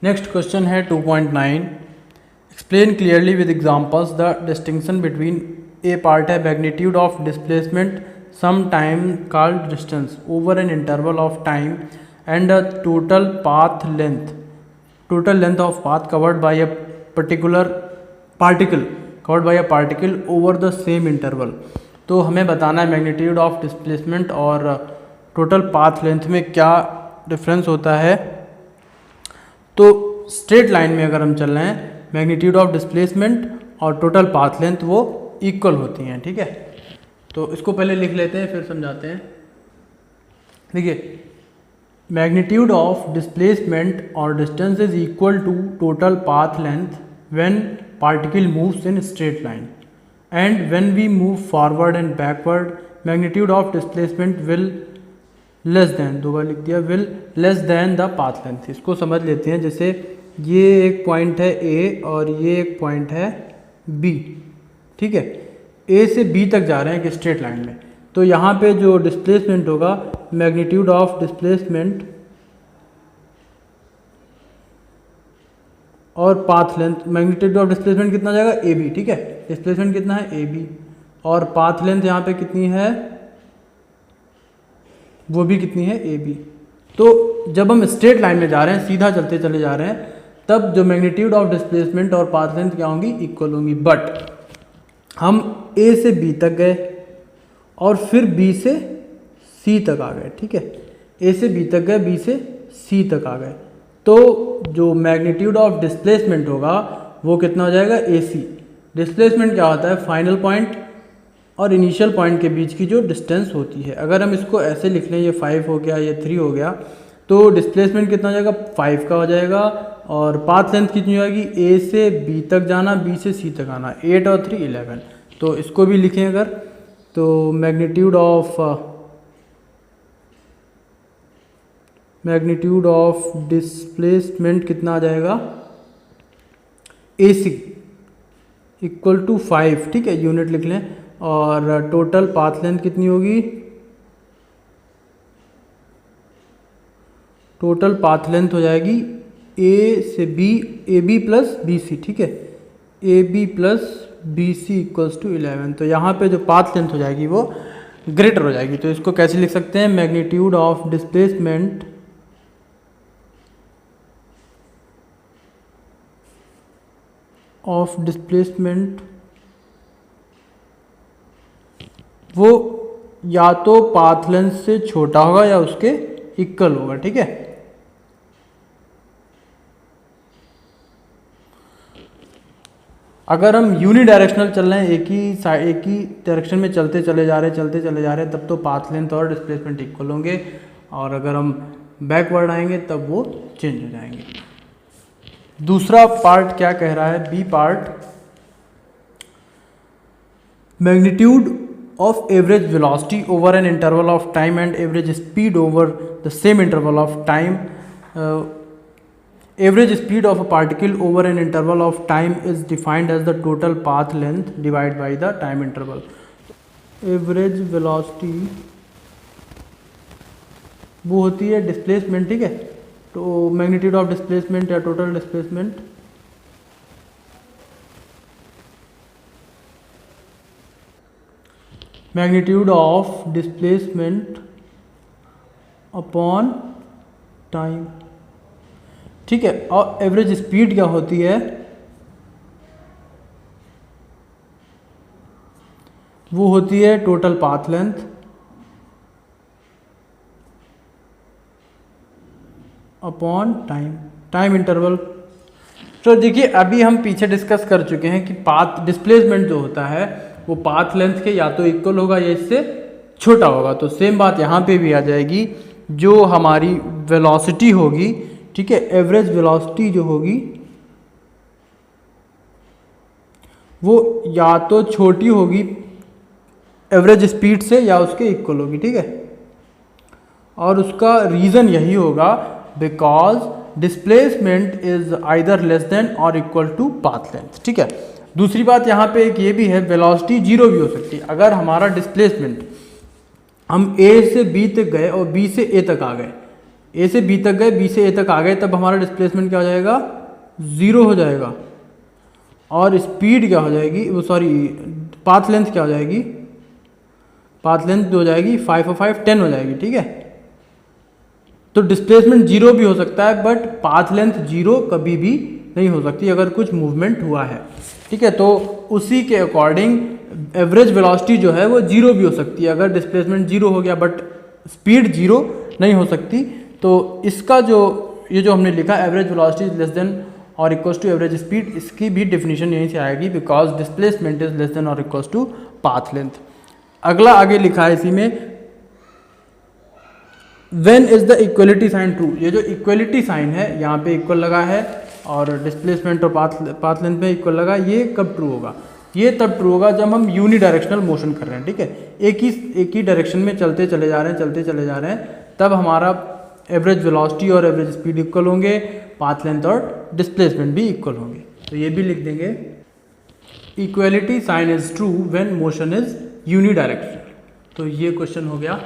Next question है 2.9। Explain clearly with examples the distinction between a part है magnitude of displacement some time called distance over an interval of time and the total length of path covered by a particle over the same interval. तो हमें बताना है magnitude of displacement और total path length में क्या difference होता है। तो स्ट्रेट लाइन में अगर हम चल रहे हैं मैग्नीट्यूड ऑफ डिस्प्लेसमेंट और टोटल पाथ लेंथ वो इक्वल होती हैं, ठीक है। तो इसको पहले लिख लेते हैं फिर समझाते हैं। देखिए, मैग्नीट्यूड ऑफ डिस्प्लेसमेंट और distance is equal to total path length when particle moves in straight line and when we move forward and backward magnitude of displacement will less than, दो बार लिख दिया, will less than the path length. इसको समझ लेते हैं। जैसे ये एक पॉइंट है ए और ये एक पॉइंट है बी, ठीक है। ए से बी तक जा रहे हैं एक स्ट्रेट लाइन में, तो यहाँ पे जो डिस्प्लेसमेंट होगा मैग्नीट्यूड ऑफ डिस्प्लेसमेंट और path length, magnitude of displacement कितना जाएगा ए बी, ठीक है। डिस्प्लेसमेंट कितना है ए बी और पाथ लेंथ यहाँ पे कितनी है, वो भी कितनी है ए बी। तो जब हम स्ट्रेट लाइन में जा रहे हैं, सीधा चलते चले जा रहे हैं, तब जो मैग्नीट्यूड ऑफ डिस्प्लेसमेंट और पाथ लेंथ क्या होंगी, इक्वल होंगी। बट हम ए से बी तक गए और फिर बी से सी तक आ गए, ठीक है। ए से बी तक गए, बी से सी तक आ गए, तो जो मैग्नीट्यूड ऑफ डिस्प्लेसमेंट होगा वो कितना हो जाएगा, ए सी। डिस्प्लेसमेंट क्या होता है, फाइनल पॉइंट और इनिशियल पॉइंट के बीच की जो डिस्टेंस होती है। अगर हम इसको ऐसे लिख लें, ये 5 हो गया, ये 3 हो गया, तो डिस्प्लेसमेंट कितना हो जाएगा, 5 का हो जाएगा। और पाथ लेंथ कितनी होगी, ए से बी तक जाना, बी से सी तक आना, 8 और 3 11। तो इसको भी लिखें अगर, तो मैग्नीट्यूड ऑफ डिस्प्लेसमेंट कितना आ जाएगा, ए सी इक्वल टू 5, ठीक है, यूनिट लिख लें। और टोटल पाथ लेंथ कितनी होगी, टोटल पाथ लेंथ हो जाएगी ए से B, A B plus B C, ठीक है, A B plus B C equals to 11। तो यहाँ पे जो पाथ लेंथ हो जाएगी वो ग्रेटर हो जाएगी। तो इसको कैसे लिख सकते हैं, मैग्नीट्यूड ऑफ डिस्प्लेसमेंट वो या तो पाथ लेंथ से छोटा होगा या उसके इक्वल होगा, ठीक है। अगर हम यूनिडायरेक्शनल चल रहे हैं, एक ही डायरेक्शन में चलते चले जा रहे हैं, तब तो पाथ लेंथ और डिस्प्लेसमेंट इक्वल होंगे। और अगर हम बैकवर्ड आएंगे तब वो चेंज हो जाएंगे। दूसरा पार्ट क्या कह रहा है, B part, magnitude of average velocity over an interval of time and average speed over the same interval of time. Average speed of a particle over an interval of time is defined as the total path length divided by the time interval. Average velocity वो होती है displacement, ठीक है। तो magnitude of displacement या total displacement magnitude of displacement upon time, ठीक है। और एवरेज स्पीड क्या होती है, वो होती है total path length upon time interval. तो देखिए, अभी हम पीछे डिस्कस कर चुके हैं कि पाथ डिस्प्लेसमेंट जो होता है वो पाथ लेंथ के या तो इक्वल होगा या इससे छोटा होगा। तो सेम बात यहाँ पे भी आ जाएगी। जो हमारी वेलोसिटी होगी, ठीक है, एवरेज वेलोसिटी जो होगी वो या तो छोटी होगी एवरेज स्पीड से या उसके इक्वल होगी, ठीक है। और उसका रीज़न यही होगा because displacement is either less than और इक्वल टू पाथ लेंथ, ठीक है। दूसरी बात यहाँ पे एक ये भी है, वेलोसिटी जीरो भी हो सकती है। अगर हमारा डिस्प्लेसमेंट, हम ए से बी तक गए और बी से ए तक आ गए, ए से बी तक गए, बी से ए तक आ गए, तब हमारा डिस्प्लेसमेंट क्या हो जाएगा, 0 हो जाएगा। और स्पीड क्या हो जाएगी, वो सॉरी पाथ लेंथ क्या हो जाएगी, पाथ लेंथ हो जाएगी 5 और 5 10 हो जाएगी, ठीक है। तो डिस्प्लेसमेंट 0 भी हो सकता है, बट पाथ लेंथ 0 कभी भी नहीं हो सकती अगर कुछ मूवमेंट हुआ है, ठीक है। तो उसी के अकॉर्डिंग एवरेज वेलोसिटी जो है वो 0 भी हो सकती है, अगर डिस्प्लेसमेंट 0 हो गया बट स्पीड 0 नहीं हो सकती। तो इसका जो ये जो हमने लिखा एवरेज वेलोसिटी लेस देन और इक्वल्स टू एवरेज स्पीड, इसकी भी डेफिनेशन यहीं से आएगी, because displacement is less than और इक्वल्स टू पाथ लेंथ। अगला आगे लिखा है इसी में, when is the equality sign true. ये जो इक्वलिटी साइन है यहाँ पे इक्वल लगा है और डिस्प्लेसमेंट और पाथ लेंथ में इक्वल लगा, ये कब ट्रू होगा, ये तब ट्रू होगा जब हम यूनिडायरेक्शनल मोशन कर रहे हैं, ठीक है। एक ही डायरेक्शन में चलते चले जा रहे हैं, तब हमारा एवरेज वेलोसिटी और एवरेज स्पीड इक्वल होंगे, पाथ लेंथ और डिस्प्लेसमेंट भी इक्वल होंगे। तो ये भी लिख देंगे, equality sign is true when motion is unidirectional. तो ये क्वेश्चन हो गया